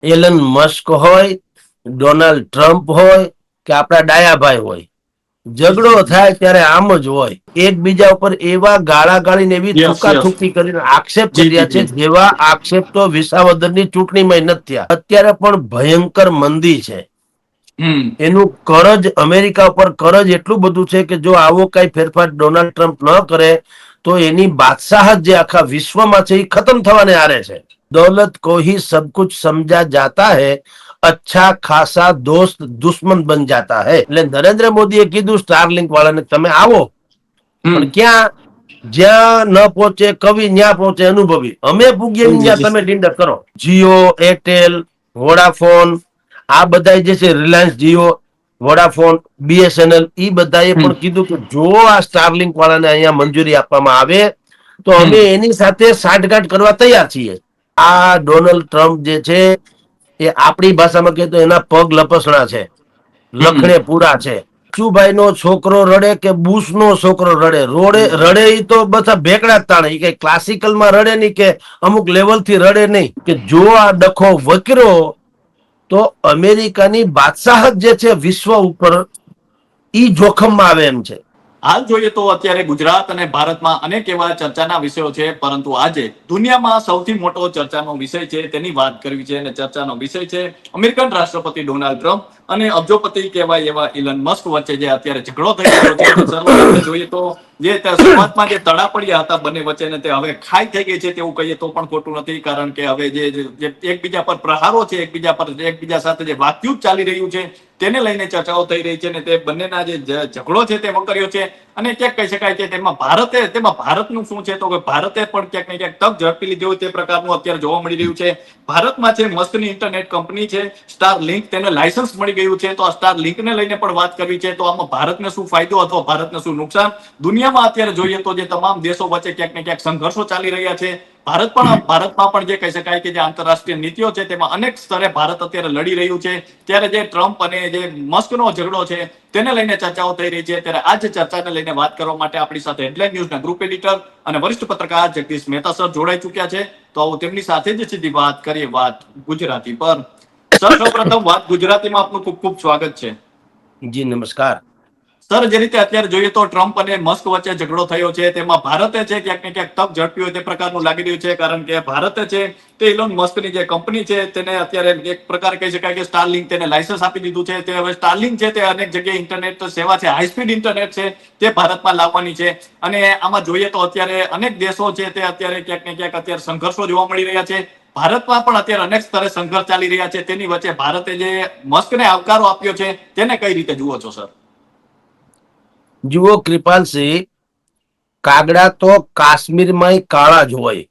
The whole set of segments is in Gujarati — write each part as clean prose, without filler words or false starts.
એલન મસ્ક હોય, ડોનાલ્ડ ટ્રમ્પ હોય કે આપણા ડાયાભાઈ હોય, ઝઘડો થાય ત્યારે આમ જ હોય. એકબીજા ઉપર એવા ગાળા ગાળીને એવી યસ થૂકા યસ. થૂકી કરીને આક્ષેપ જી જી કર્યા છે, જી. જેવા આક્ષેપ તો વિસાવદરની ચૂંટણીમાં નથી થયા. અત્યારે પણ ભયંકર મંદી છે. હમ. એનું કરજ અમેરિકા ઉપર કરજ એટલું બધું છે કે જો આવો કઈ ફેરફાર ડોનાલ્ડ ટ્રમ્પ ન કરે તો એની બાદશાહત જે આખા વિશ્વમાં છે એ ખતમ થવાને આરે છે. દौलत को ही सब कुछ समझा जाता है, अच्छा खासा दोस्त दुश्मन बन जाता है. એટલે નરેન્દ્ર મોદીએ કીધું સ્ટારલિંક વાળાને તમે આવો, હમ. પણ ક્યાં? જ્યાં ન પહોંચે કવિ ન્યા પહોંચે અનુભવી. અમે પૂગીએ જી જી ત્યાં જી. તમે ડિંડર કરો. જીઓ, એરટેલ, વોડાફોન આ બધા જે છે, રિલાયન્સ જીઓ, વોડાફોન, બીએસએનએલ એ બધાએ હમ. પણ કીધું કે જો આ સ્ટારલિંક વાળાને અહીંયા મંજૂરી આપવામાં આવે તો હમ. અમે એની સાથે સાઠગાંઠ કરવા તૈયાર છીએ. આ ડોનાલ્ડ ટ્રમ્પ જે છે એ આપણી ભાષામાં કહે તો એના પગ લપસણા છે, હમ. લખણે પૂરા છે. બચુભાઈ નો છોકરો રડે કે બુશ નો છોકરો રડે, રડે ઈ તો બધા ભેકડા જ તાણે. ઈ કઈ ક્લાસિકલ માં રડે નહીં કે અમુક લેવલ થી રડે નહીં. કે જો આ ડખો વકરો તો અમેરિકાની બાદશાહત જે છે વિશ્વ ઉપર ઈ જોખમમાં આવે એમ છે. હાલ જોઈએ તો અત્યારે ગુજરાત અને ભારતમાં અનેક એવા ચર્ચાના વિષયો છે, પરંતુ આજે દુનિયામાં સૌથી મોટો ચર્ચાનો વિષય છે તેની વાત કરવી છે, અને ચર્ચાનો વિષય છે અમેરિકન રાષ્ટ્રપતિ ડોનાલ્ડ ટ્રમ્પ અને અબજોપતિ કહેવાય એવા ઇલન મસ્ક વચ્ચે જે અત્યારે ઝઘડો થઈ રહ્યો છે. અને સર્વપ્રથમ જોઈએ તો જે શરૂઆતમાં જે તડાપડિયા હતા બંને વચ્ચે તે હવે ખાઈ થઈ ગઈ છે તેવું કહીએ તો પણ ખોટું નથી, કારણ કે હવે જે એકબીજા પર પ્રહારો છે, એકબીજા સાથે જે વાતચીત ચાલી રહ્યું છે તેને લઈને ચર્ચાઓ થઈ રહી છે. અને તે બંનેના જે ઝઘડો છે તે વકર્યો છે. અને ક્યાંક કહી શકાય કે તેમાં ભારતનું શું છે તો કે ભારતે પણ ક્યાંક ને ક્યાંક તક ઝડપી લીધી હોય તે પ્રકારનું અત્યારે જોવા મળી રહ્યું છે. ભારતમાં છે મસ્કની ઇન્ટરનેટ કંપની છે સ્ટાર લિંક, તેને લાયસન્સ મળી ગયું છે. તો આ સ્ટાર લિંકને લઈને પણ વાત કરવી છે. તો આમાં ભારતને શું ફાયદો અથવા ભારતને શું નુકસાન? દુનિયામાં અત્યારે જોઈએ તો જે તમામ દેશો વચ્ચે ક્યાંક ને ક્યાંક સંઘર્ષો ચાલી રહ્યા છે. ભારતમાં પણ જે કહી શકાય કે જે આંતરરાષ્ટ્રીય નીતિઓ છે તેમાં અનેક સ્તરે ભારત અત્યારે લડી રહ્યું છે. ત્યારે જે ટ્રમ્પ અને જે મસ્કનો ઝઘડો છે તેને લઈને ચર્ચાઓ થઈ રહી છે. ત્યારે આ જ ચર્ચાને લઈને વાત કરવા માટે આપણી સાથે હેડલાઇન ન્યૂઝના ગ્રુપ એડિટર અને વરિષ્ઠ પત્રકાર જગદીશ મહેતા સર જોડાઈ ચૂક્યા છે. તો આવો તેમની સાથે જ સીધી વાત કરીએ, વાત ગુજરાતી પર. સર, સૌપ્રથમ વાત ગુજરાતીમાં આપનું ખૂબ ખૂબ સ્વાગત છે. જી નમસ્કાર. સર, જે રીતે અત્યારે જોઈએ તો ટ્રમ્પ અને મસ્ક વચ્ચે ઝઘડો થયો છે તેમાં ભારતે છે ક્યાંક ને ક્યાંક તક ઝડપી હોય તે પ્રકારનું લાગી રહ્યું છે, કારણ કે ભારતે છે તે ઇલોન મસ્કની જે કંપની છે તેને અત્યારે એક પ્રકાર કહી શકાય કે સ્ટારલિંક તેને લાયસન્સ આપી દીધું છે. તે હવે સ્ટારલિંક છે તે અનેક જગ્યાએ ઇન્ટરનેટ સેવા છે, હાઈ સ્પીડ ઇન્ટરનેટ છે તે ભારતમાં લાવવાની છે. અને આમાં જોઈએ તો અત્યારે અનેક દેશો છે તે અત્યારે ક્યાંક ને ક્યાંક અત્યારે સંઘર્ષો જોવા મળી રહ્યા છે. ભારતમાં પણ અત્યારે અનેક સ્તરે સંઘર્ષ ચાલી રહ્યા છે. તેની વચ્ચે ભારતે જે મસ્કને આવકારો આપ્યો છે તેને કઈ રીતે જુઓ છો સર? જુઓ કૃપાલસિંહ, કાગડા તો કાશ્મીરમાં કાળા જ હોય.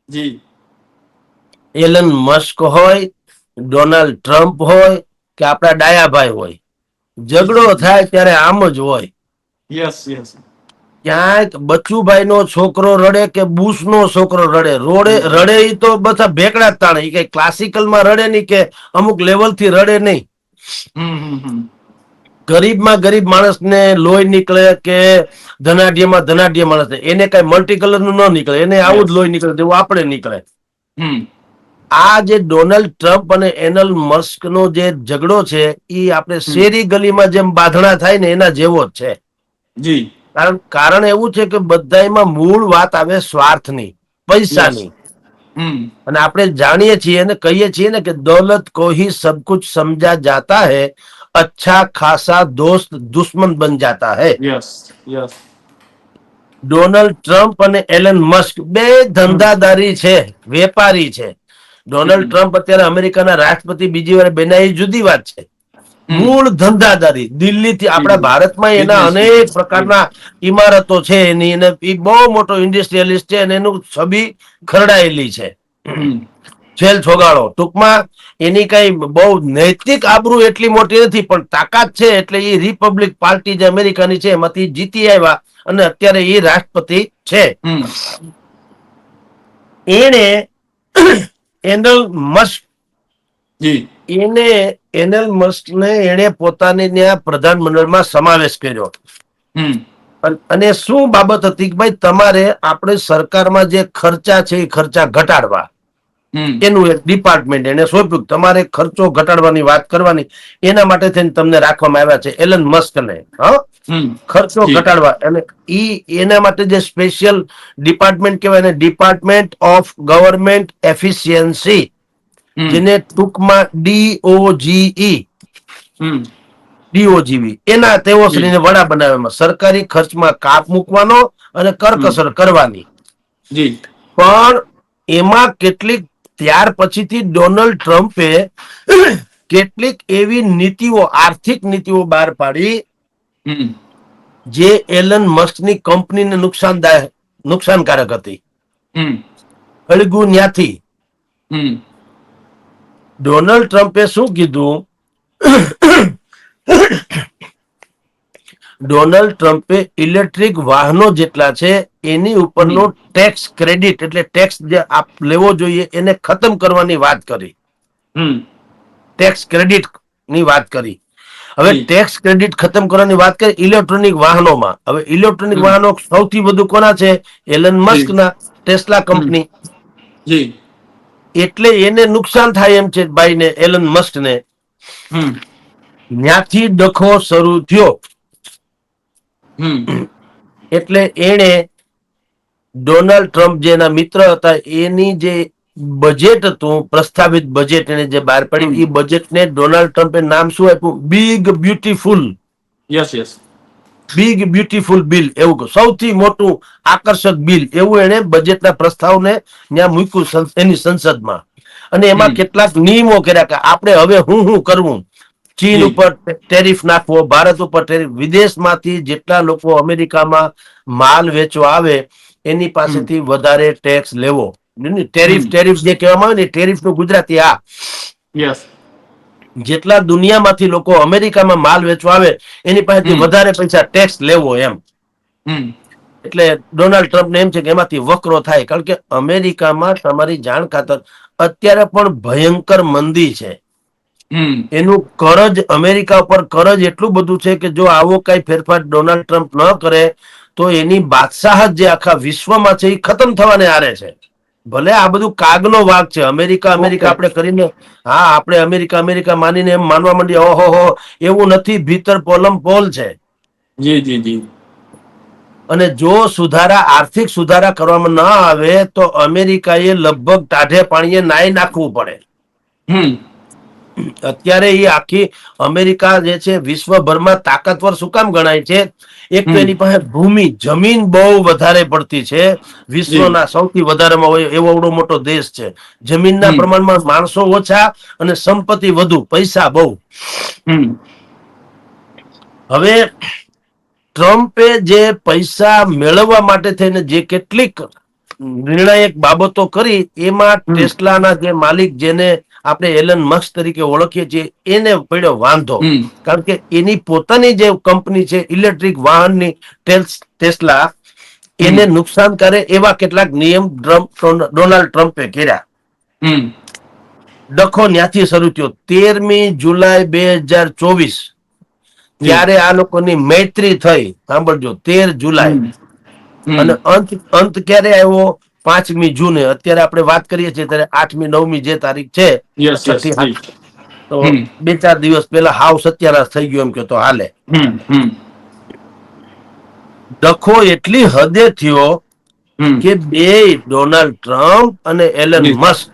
જી. એલન મસ્ક હોય, ડોનાલ્ડ ટ્રમ્પ હોય કે આપણા ડાયાભાઈ હોય, ઝઘડો થાય ત્યારે આમ જ હોય. Yes yes. ક્યાંક બચુભાઈ નો છોકરો રડે કે બુશ નો છોકરો રડે, રડે ઈ તો બધા ભેકડા જ તાણે. ઈ કઈ ક્લાસિકલ માં રડે નહીં કે અમુક લેવલ થી રડે નહીં. ગરીબમાં ગરીબ માણસને લોહી નીકળે કે ધનાઢ્યમાં ધનાઢ્ય માણસ એને કઈ મલ્ટી કલર નું ન નીકળે, એને આવું જ યસ. લોહી નીકળે જેવું આપણે નીકળે. હમ. આ જે ડોનાલ્ડ ટ્રમ્પ અને એનલ મસ્ક નો જે ઝઘડો છે એ આપણે શેરી ગલીમાં જેમ બાંધણા થાય ને એના જેવો જ છે. જી. કારણ એવું છે કે બધામાં મૂળ વાત આવે સ્વાર્થની, પૈસાની. યસ. હમ. અને આપણે જાણીએ છીએ અને કહીએ છીએ ને કે દौलत को ही सब कुछ समझा जाता है, अच्छा खासा दोस्त दुश्मन बन जाता है. Yes yes. ડોનાલ્ડ ટ્રમ્પ અને એલન મસ્ક બે ધંધાદારી છે, વેપારી છે. ડોનાલ્ડ ટ્રમ્પ અત્યારે અમેરિકાના રાષ્ટ્રપતિ બીજી વાર બન્યા એ જુદી વાત છે. મૂળ ધંધાદારી દિલ્હી થી, આપણા ભારતમાં એના બિઝનેસ અનેક પ્રકારના ઈમારતો છે એની, એને એ બહુ મોટો ઇન્ડસ્ટ્રીયલિસ્ટ છે અને એનું છબી ખરડાયેલી છે. છેલ છોગાડો ટૂંકમાં એની કઈ બહુ નૈતિક આબરૂ એટલી મોટી નથી, પણ તાકાત છે એટલે એ રિપબ્લિક પાર્ટી જે અમેરિકાની છે એમાંથી જીતી આવ્યા અને અત્યારે એ રાષ્ટ્રપતિ છે. એને એનલ મસ્ક જી. એનલ મસ્કને એને પોતાની ત્યાં પ્રધાનમંડળમાં સમાવેશ કર્યો. અને શું બાબત હતી કે ભાઈ તમારે આપણે સરકારમાં જે ખર્ચા છે એ ખર્ચા ઘટાડવા. એનું એક ડિપાર્ટમેન્ટ એને સોંપ્યું તમારે ખર્ચો ઘટાડવાની વાત કરવાની, એના માટે થઈને તમને રાખવામાં આવ્યા છે એલન મસ્કને. ખર્ચો ઘટાડવા, અને એના માટે જે સ્પેશિયલ ડિપાર્ટમેન્ટ કહેવાય ને, ડિપાર્ટમેન્ટ ઓફ ગવર્મેન્ટ એફિશિયન્સી, જેને ટૂંકમાં ડીઓજીવી, એના તેઓ શ્રીને વડા બનાવ્યામાં સરકારી ખર્ચમાં કાપ મૂકવાનો અને કરકસર કરવાની. પણ એમાં કેટલીક ત્યાર પછીથી ડોનાલ્ડ ટ્રમ્પે કેટલીક એવી નીતિઓ, આર્થિક નીતિઓ બહાર પાડી જે એલન મસ્કની કંપનીને નુકસાનકારક હતી. અળગું ન્યાથી ડોનાલ્ડ ટ્રમ્પે શું કીધું? ડોનાલ્ડ ટ્રમ્પે ઇલેક્ટ્રિક વાહનો જેટલા છે એની ઉપરનો ટેક્સ ક્રેડિટ, એટલે ટેક્સ જે લેવો જોઈએ એને ખતમ કરવાની વાત કરી. ટેક્સ ક્રેડિટ ની વાત કરી. હવે ટેક્સ ક્રેડિટ ખતમ કરવાની વાત કરી ઇલેક્ટ્રોનિક વાહનોમાં. હવે ઇલેક્ટ્રોનિક વાહનો સૌથી વધુ કોના છે? એલન મસ્કના ટેસ્લા કંપની. એટલે એને નુકસાન થાય એમ છે ભાઈને, એલન મસ્કને. ત્યાંથી ડખો શરૂ થયો. એટલે એણે ડોનાલ્ડ ટ્રમ્પ જેના મિત્ર હતા એની જે બજેટ હતું, પ્રસ્તાવિત બજેટ એને જે બહાર પાડ્યું, એ બજેટને ડોનાલ્ડ ટ્રમ્પે નામ શું આપ્યું? Big beautiful. Big beautiful bill, એવું સૌથી મોટું આકર્ષક બિલ, એવું એને બજેટના પ્રસ્તાવને ત્યાં મૂક્યું એની સંસદમાં. અને એમાં કેટલાક નિયમો કર્યા કે આપણે હવે હું કરવું. ચીન ઉપર ટેરિફ નાખવો, ભારત ઉપર ટેરિફ, વિદેશમાંથી જેટલા લોકો અમેરિકામાં માલ વેચવા આવે એની પાસેથી વધારે ટેક્સ લેવો. ટેરિફ જે કહેવામાં આવે ને, ટેરિફ નું ગુજરાતી આ. જેટલા દુનિયામાંથી લોકો અમેરિકામાં માલ વેચવા આવે એની પાસેથી વધારે પૈસા ટેક્સ લેવો એમ. એટલે ડોનાલ્ડ ટ્રમ્પને એમ છે કે એમાંથી વકરો થાય, કારણ કે અમેરિકામાં તમારી જાણ ખાતર અત્યારે પણ ભયંકર મંદી છે. એનું કરજ, અમેરિકા ઉપર કરજ એટલું બધું છે કે જો આવો કઈ ફેરફાર ડોનાલ્ડ ટ્રમ્પ ન કરે તો એની બાદશાહત જે આખા વિશ્વમાં છે એ ખતમ થવાને આરે છે. ભલે આ બધું કાગનો વાગ છે, અમેરિકા આપણે કરીને, હા, આપણે અમેરિકા માનીને એમ માનવા માંડીએ ઓહો, એવું નથી, ભીતર પોલમ પોલ છે. અને જો આર્થિક સુધારા કરવામાં ના આવે તો અમેરિકાએ લગભગ ટાઢે પાણીએ નાઈ નાખવું પડે. અત્યારે એ આખી અમેરિકા જે છે વિશ્વભરમાં તાકાતવર શું કામ ગણાય છે? એક તો એની પાસે જમીન બહુ વધારે પડતી છે, વિશ્વના સૌથી વધારેમાં હોય એવો એવડો મોટો દેશ છે. જમીનના પ્રમાણમાં માણસો ઓછા અને સંપત્તિ વધુ, પૈસા બહુ. હવે ટ્રમ્પે જે પૈસા મેળવવા માટે થઈને જે કેટલીક નિર્ણાયક બાબતો કરી, એમાં ટેસ્લાના જે માલિક, જેને આપણે એલન મસ્ક તરીકે ઓળખીએ છીએ, એને પડ્યો વાંધો. કારણ કે એની પોતાની જે કંપની છે ઇલેક્ટ્રિક વાહનની, ટેસ્લા, એને નુકસાન કરે એવા કેટલાક નિયમ ડોનાલ્ડ ટ્રમ્પે કર્યા. ડખો ન્યાથી શરૂ થયો. 13મી જુલાઈ 2024 ત્યારે આ લોકોની મૈત્રી થઈ. સાંભળજો, 13 જુલાઈ. અને અંત ક્યારે આવ્યો? 5મી જૂને. અત્યારે આપણે વાત કરીએ છીએ ત્યારે 8મી 9મી જે તારીખ છે, તો 2-4 દિવસ પહેલા હાવ સત્યાનાશ થઈ ગયો એમ કે તો હાલે. ડખો એટલી હદે થયો કે બે, ડોનાલ્ડ ટ્રમ્પ અને એલન મસ્ક,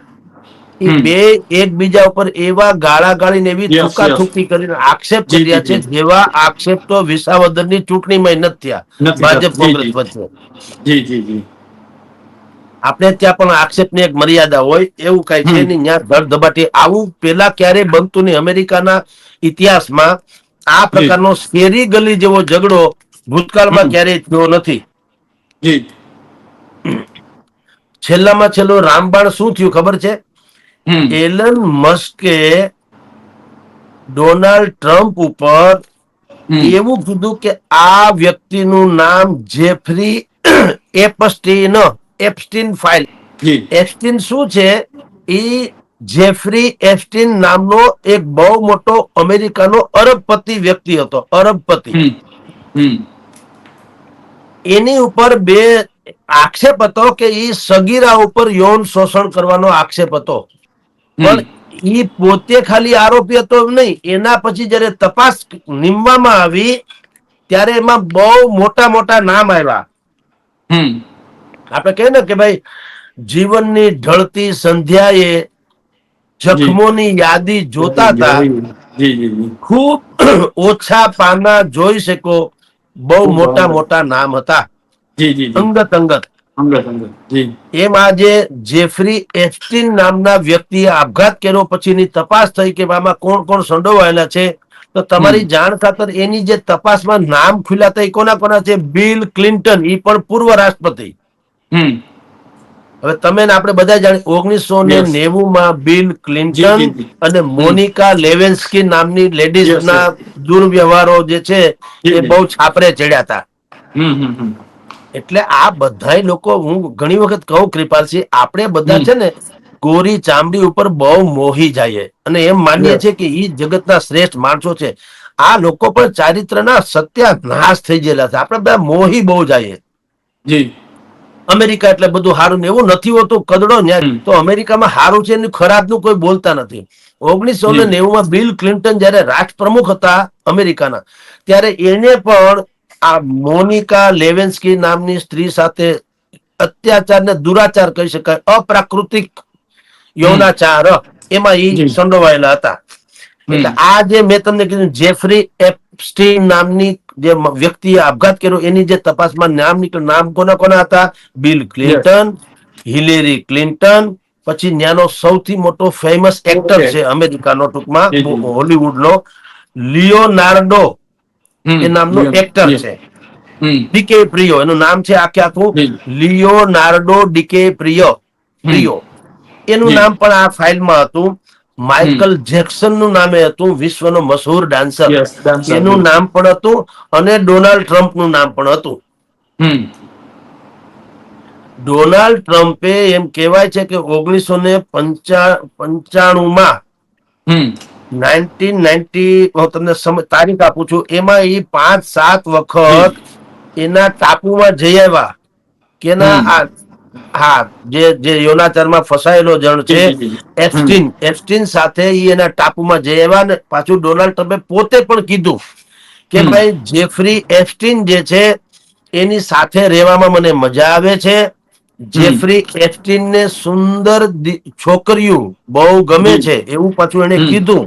એ બે એકબીજા ઉપર એવા ગાળાગાળી ને એવી થૂકાથૂકી કરીને આક્ષેપ કર્યા છે જેવા આક્ષેપ તો વિસાવદરની ચૂંટણીમાં નથી થયા ભાજપ કોંગ્રેસ વચ્ચે. આપણે ત્યાં પણ આક્ષેપની એક મર્યાદા હોય, એવું કઈ છે નહીં. ત્યાં ધડધબાટી આવું પેલા ક્યારેય બનતું નહીં. અમેરિકાના ઇતિહાસમાં આ પ્રકારનો શેરી ગલી જેવો ઝઘડો ભૂતકાળમાં ક્યારેય થયો નથી. છેલ્લામાં છેલ્લો રામબાણ શું થયું ખબર છે? એલન મસ્કે ડોનાલ્ડ ટ્રમ્પ ઉપર એવું કીધું કે આ વ્યક્તિનું નામ જેફરી એપ્સ્ટીન ફાઇલ. એપ્સ્ટીન શું છે? એ જેફરી એપ્સ્ટીન નામનો એક બહુ મોટો અમેરિકાનો અરબપતિ વ્યક્તિ હતો. અરબપતિ. એની ઉપર આક્ષેપ હતો કે એ સગીરા ઉપર યૌન શોષણ કરવાનો આક્ષેપ હતો, પણ ઈ પોતે ખાલી આરોપી હતો એમ નહીં, એના પછી જયારે તપાસ નીમવામાં આવી ત્યારે એમાં બહુ મોટા મોટા નામ આવ્યા. આપણે કહીએ ને કે ભાઈ જીવનની ઢળતી સંધ્યાએ જખમોની યાદી જોતા હતા, ખૂબ ઓછા પાના જોઈ શકો, બહુ મોટા મોટા નામ હતા, અંગત અંગત. એમ આજે જેફરી એપ્સ્ટીન નામના વ્યક્તિએ આપઘાત કર્યો પછીની તપાસ થઈ કે આમાં કોણ કોણ સંડોવાયેલા છે, તો તમારી જાણ ખાતર એની જે તપાસમાં નામ ખુલ્યા હતા એ કોના કોના છે? બિલ ક્લિન્ટન, એ પણ પૂર્વ રાષ્ટ્રપતિ. હવે તમે ને આપણે બધા જાણીએ 1990 બિલ ક્લિન્ટન અને મોનિકા લેવેન્સ્કી નામની લેડીઝ ના દુર્વ્યવહારો જે છે એ બહુ છાપરે ચડ્યા હતા. એટલે આ બધા લોકો, હું ઘણી વખત કહું કૃપાલસિંહ, આપણે બધા છે ને ગોરી ચામડી ઉપર બહુ મોહી જાય અને એમ માનીએ છીએ કે ઈ જગતના શ્રેષ્ઠ માણસો છે. આ લોકો પણ ચારિત્રના સત્યાનાશ થઈ ગયેલા છે. આપણે બધા મોહી બહુ જાય. અમેરિકા એટલે બધું સારું ને એવું નથી હોતું. કદડો ન્યાય તો અમેરિકામાં સારું છે એનું ખરાબનું કોઈ બોલતા નથી. 1990 બિલ ક્લિન્ટન જયારે રાષ્ટ્રપ્રમુખ હતા અમેરિકાના, ત્યારે એને પણ આ મોનિકા લેવેન્સ્કી નામની સ્ત્રી સાથે અત્યાચાર ને દુરાચાર કહી શકાય, અપ્રાકૃતિક યૌનાચાર, એમાં ઈ સંડોવાયેલા હતા. એટલે આ જે મેં તમને કીધું જેફરી એપ્સ્ટીન નામની જે વ્યક્તિએ આપઘાત કર્યો એની જે તપાસમાં નામ નીકળ્યું, નામ કોના કોના હતા? બિલ ક્લિન્ટન, હિલેરી ક્લિન્ટન, પછી ત્યાંનો સૌથી મોટો ફેમસ એક્ટર છે અમેરિકાનો, ટૂંકમાં હોલીવુડનો, લિયોનાર્ડો એ નામનો એક્ટર છે. ડીકે પ્રિયો એનું નામ છે, આખે આખું લિયોનાર્ડો ડીકે પ્રિયો. એનું નામ પણ આ ફાઇલમાં હતું. માઇકલ જેક્સન નું નામે હતું, વિશ્વનો મશહૂર ડાન્સર, એનું નામ પણ હતું, અને ડોનાલ્ડ ટ્રમ્પ નું નામ પણ હતું. ડોનાલ્ડ ટ્રમ્પે એમ કહેવાય છે કે 1995 1990, હું તમને તારીખ આપું છું, એમાં એ 5-7 વખત એના ટાપુમાં જઈ આવ્યા કે હા, જે યૌનાચારમાં ફસાયેલો જણ છે એપ્સ્ટીન સાથે એના ટાપુમાં જઈ આવ્યા. ને પાછું ડોનાલ્ડ ટ્રમ્પે પોતે પણ કીધું કે ભાઈ જેફરી એપ્સ્ટીન જે છે એની સાથે રહેવામાં મને મજા આવે છે. જેફરી એપ્સ્ટીન ને સુંદર છોકરીઓ બહુ ગમે છે એવું પાછું એને કીધું,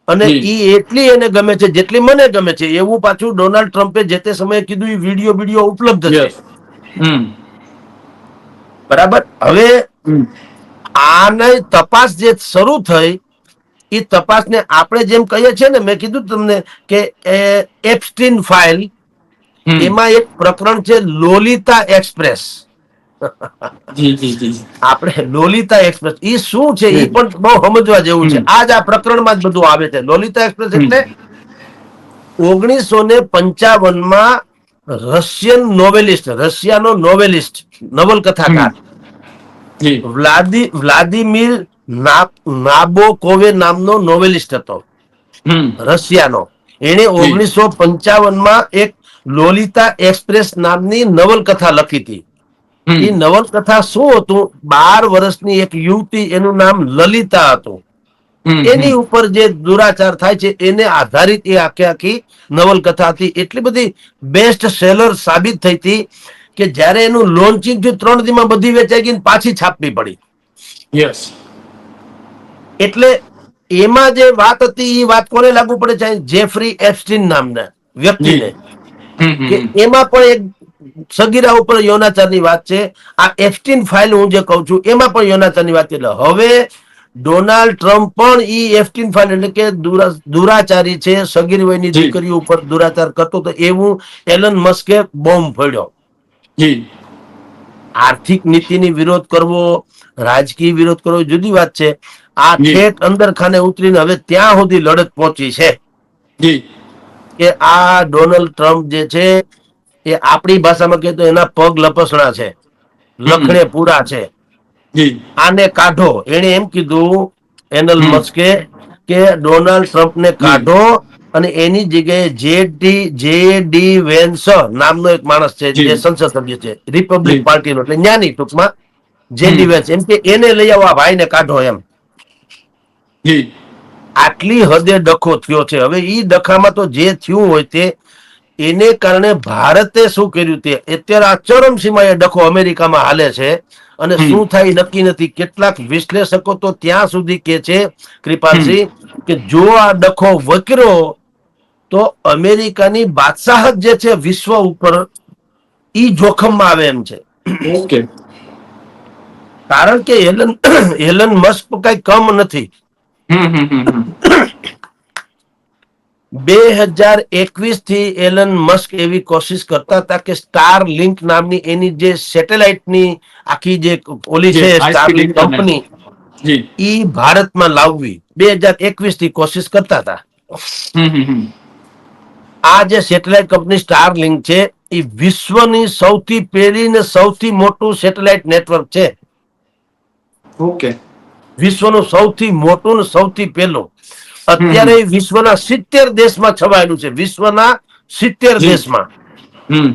અને ઈ એટલી એને ગમે છે જેટલી મને ગમે છે એવું પાછું ડોનાલ્ડ ટ્રમ્પે જે તે સમયે કીધું. એ વિડીયો ઉપલબ્ધ છે. બરાબર. હવે આની તપાસ જે શરૂ થઈ, એ તપાસને આપણે જેમ કહીએ છીએ ને, મેં કીધું તમને કે એપ્સ્ટીન ફાઇલ, એમાં એક પ્રકરણ છે લોલિતા એક્સપ્રેસ. આપણે લોલિતા એક્સપ્રેસ ઈ શું છે ઈ પણ બહુ સમજવા જેવું છે. આજ આ પ્રકરણમાં જ બધું આવે છે. લોલિતા એક્સપ્રેસ એટલે 1955 રશિયાનો નોવેલિસ્ટ, નવલકથાકાર વ્લાદિમીર નાબોકોવે નામનો નોવેલિસ્ટ હતો, રશિયાનો. એને 1955 એક લોલિતા એક્સપ્રેસ નામની નવલકથા લખી હતી. એ નવલકથા શું હતું? 12 વર્ષની એક યુવતી, એનું નામ લલિતા હતું, એની ઉપર જે દુરાચાર થાય છે એને આધારિત એ આખી નવલકથા હતી. એટલી બધી બેસ્ટ સેલર સાબિત થઈ હતી કે જયારે એનું લોન્ચિંગ થયું 3 દિવસમાં બધી વેચાઈ ગઈ, પાછી છાપવી પડી. એટલે એમાં જે વાત હતી એ વાત કોને લાગુ પડે છે? જેફરી એપ્સ્ટીન નામના વ્યક્તિને. કે એમાં પણ એક સગીરા ઉપર યૌનાચારની વાત છે. આ એપ્સ્ટીન ફાઇલ હું જે કહું છું એમાં પણ યૌનાચારની વાત છે. એટલે હવે ડોનાલ્ડ ટ્રમ્પ પણ ઈ એપ્સ્ટીન ફાઇલ એટલે કે દુરાચારી છે, સગીર વયની દીકરીઓ ઉપર દુરાચાર કરતો તો એવું એલન મસ્કે બોમ્બ ફોડ્યો. આર્થિક નીતિની વિરોધ કરવો, રાજકીય વિરોધ કરવો જુદી વાત છે. આ ઠેઠ અંદર ખાને ઉતરીને હવે ત્યાં સુધી લડત પહોંચી છે કે આ ડોનાલ્ડ ટ્રમ્પ જે છે એ આપણી ભાષામાં કહે તો એના પગ લપસણા છે, લખણે પૂરા છે. આને કાઢો. એને એમ કીધું એનલ મસ્કે કે ડોનાલ્ડ ટ્રમ્પને કાઢો અને એની જગ્યાએ જેડી વેન્સ નામનો એક માણસ છે જી. જે સંસદ સભ્ય છે રિપબ્લિક જી. પાર્ટીનો, એટલે ન્યાની ટૂંકમાં જેડી વેન્સ, એમ કે એને લઈ આવો, આ ભાઈને કાઢો એમ. જી. આટલી હદે ડખો થયો છે. હવે ઈ ડખામાં તો જે થયું હોય તે, એને કારણે ભારતે શું કર્યું તે અત્યારે આ ચરમસીમાએ ડખો અમેરિકામાં હાલે છે. અને શું થાય નક્કી નથી. કેટલાક વિશ્લેષકો તો ત્યાં સુધી કે છે કૃપાલસિંહ, કે જો આ ડખો વકર્યો તો અમેરિકાની બાદશાહત જે છે વિશ્વ ઉપર, ઈ જોખમમાં આવે એમ છે. ઓકે. કારણ કે એલન મસ્ક કઈ કમ નથી. 2021 થી એલન મસ્ક એવી કોશિશ કરતા હતા કે સ્ટાર લિંક નામની એની જે સેટેલાઇટની આખી જે ઓલી જી, છે high star speed link internet. Company, જી. ઈ ભારતમાં લાવવી 2021 થી કોશિશ કરતા હતા. આ જે સેટેલાઇટ કંપની સ્ટાર લિંક છે એ વિશ્વની સૌથી પહેલી ને સૌથી મોટું સેટેલાઇટ નેટવર્ક છે. ઓકે. વિશ્વનું સૌથી મોટું ને સૌથી પહેલું. અત્યારે વિશ્વના 70 દેશમાં છવાયેલું છે. વિશ્વના 70 જી. દેશમાં. હમ.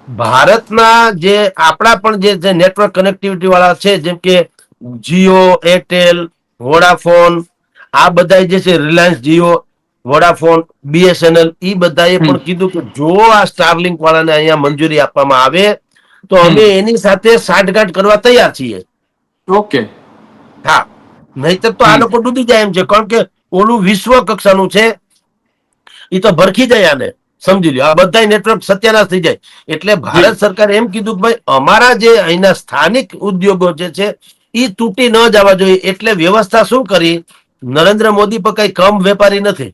ભારતના જે આપણા પણ જે નેટવર્ક કનેક્ટિવિટી વાળા છે, જેમ કે જીઓ, એરટેલ, વોડાફોન, આ બધા જે છે, રિલાયન્સ જીઓ, વોડાફોન, બીએસએનએલ, ઈ બધાએ પણ કીધું કે જો આ સ્ટારલિંક વાળાને અહીંયા મંજૂરી આપવામાં આવે તો અમે એની સાથે સાંઠગાંઠ કરવા તૈયાર છીએ. ઓકે. હા, નહીતર તો આ લોકો ડૂબી જાય એમ છે. કારણ કે ઓલું વિશ્વ કક્ષાનું છે, એ તો ભરખી જાય. આને સમજી લો, આ બધા નેટવર્ક સત્યાનાશ થઈ જાય. એટલે ભારત સરકારે એમ કીધું કે ભાઈ અમારા જે અહીંના સ્થાનિક ઉદ્યોગો જે છે એ તૂટી ન જવા જોઈએ. એટલે વ્યવસ્થા શું કરી, નરેન્દ્ર મોદી પર કઈ કમ વેપારી નથી.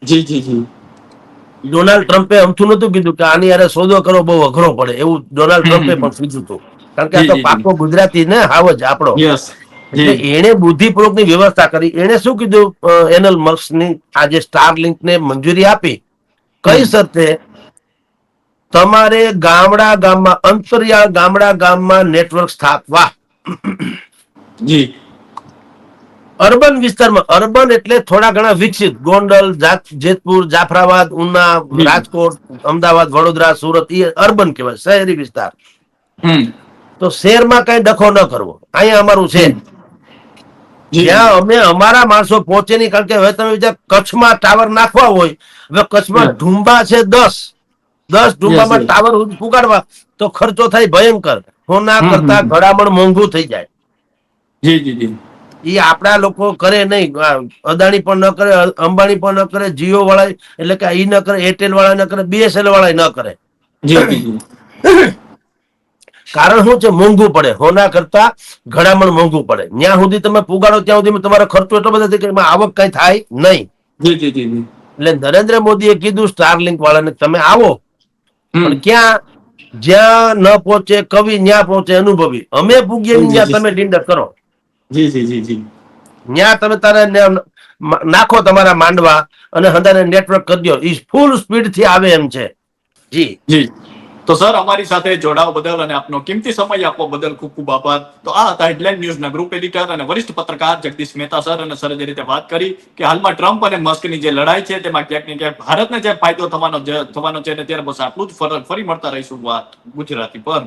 જી. જી. જી. ડોનાલ્ડ ટ્રમ્પે અમથું નતું કીધું કે આની યારે સોદો કરવો બહુ અઘરો પડે, એવું ડોનાલ્ડ ટ્રમ્પે પણ કીધું હતું. કારણ કે આ જી. તો જી. પાકો ગુજરાતી ને હાવજ આપણો. યસ. એટલે જી. એને બુદ્ધિપૂર્વક ની વ્યવસ્થા કરી. એને શું કીધું, એનલ મસ્ક ની આ જે સ્ટાર લિંક ને મંજૂરી આપી, કઈ શરતે, તમારે અંતરિયાળ ગામમાં નેટવર્ક સ્થાપવા. જી. અર્બન વિસ્તારમાં, અર્બન એટલે થોડા ઘણા વિકસિત, ગોંડલ, જેતપુર, જાફરાબાદ, ઉના, રાજકોટ, અમદાવાદ, વડોદરા, સુરત, એ અર્બન કહેવાય, શહેરી વિસ્તાર. તો શહેરમાં કઈ ડખો ન કરવો. અહીંયા અમારું છે, જ્યાં અમે અમારા માણસો પહોંચે નહીં. કારણ કે હવે તમે વિચાર, કચ્છમાં ટાવર નાખવા હોય, હવે કચ્છમાં ઢુંબા છે 10 ઢુંબામાં ટાવર પુગાડવા તો ખર્ચો થાય ભયંકર. હોના કરતા ઘડામણ મોંઘું થઈ જાય. જી. જી. જી. એ આપણા લોકો કરે નહીં. અદાણી પણ ન કરે, અંબાણી પણ ન કરે, જીઓ વાળા એટલે કે ઈ ન કરે, એરટેલ વાળા ન કરે, બીએસએલ વાળા ન કરે. જી. કારણ શું છે, મોંઘું પડે. હોના કરતા ઘડામણ મોંઘું પડે. ત્યાં સુધી તમે પુગાડો ત્યાં સુધી તમારો ખર્ચો એટલો બધો થાય કે એમાં આવક કઈ થાય નહીં. જી. જી. જી. એટલે નરેન્દ્ર મોદીએ કીધું સ્ટારલિંક વાળાને, તમે આવો, પણ ક્યાં, જ્યાં ન પહોંચે કવિ ત્યાં પહોંચે અનુભવી. અમે પૂગીએ નહીં ત્યાં તમે ડીંડક કરો. જી. જી. જી. જી. ત્યાં તમે તારે નાખો તમારા માંડવા અને હંધાને નેટવર્ક કરી દો. ઈ ફૂલ સ્પીડ થી આવે એમ છે. જી. જી. તો સર, અમારી સાથે જોડાવા બદલ અને આપનો કિંમતી સમય આપવા બદલ ખૂબ ખૂબ આભાર. તો આ હતા હેડલાઇન ન્યૂઝના ગ્રુપ એડિટર અને વરિષ્ઠ પત્રકાર જગદીશ મહેતા સર. અને સરે જે રીતે વાત કરી કે હાલમાં ટ્રમ્પ અને મસ્કની જે લડાઈ છે તેમાં ક્યાંક ને ક્યાંક ભારતને જે ફાયદો થવાનો છે, ત્યારે બસ આટલું જ. ફરી મળતા રહીશું વાત ગુજરાતી પર.